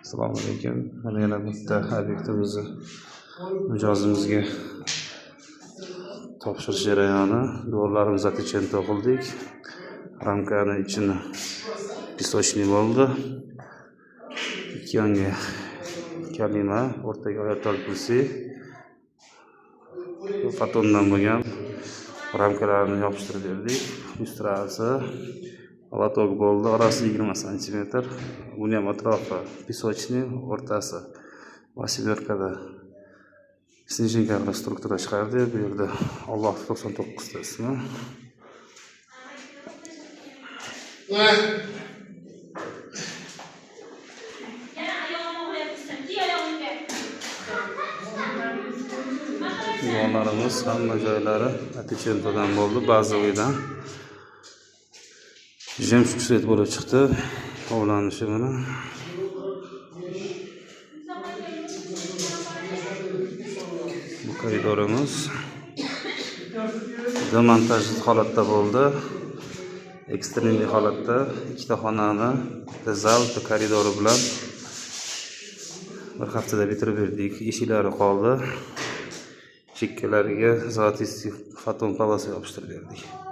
Assalomu alaykum. Mana yana bitta obyektimizni mijozimizga topshirish jarayoni. Duvarlarimizni atecheni to'qildik. Ramkani ichini pisochniy bo'ldi. Ikki yonga kalima, o'rtaga oyatol kursi. Fatondan bo'lgan ramkalarni yopishtirib berdik. Illyustratsiya lotok bo'ldi. Orasi 20 cm. Buni ham atrofi pisochniy, o'rtasi восьмеркада snejinkalar struktura chiqardi. Bu yerda Alloh 99 ta ismi. Divorlarimiz hamma joylari atechentadan bo'ldi, bazavidan. Jemshuk svet bo'lib chiqdi. Tovlanishi mana. Bu koridorimiz demontajli holatda bo'ldi. Eksternal holatda ikkita xonani, zal, koridori bilan bir haftada bitirib berdik. Eshiklari qoldi. Chekkalariga zotiy faton palosa yopishtirib berdik.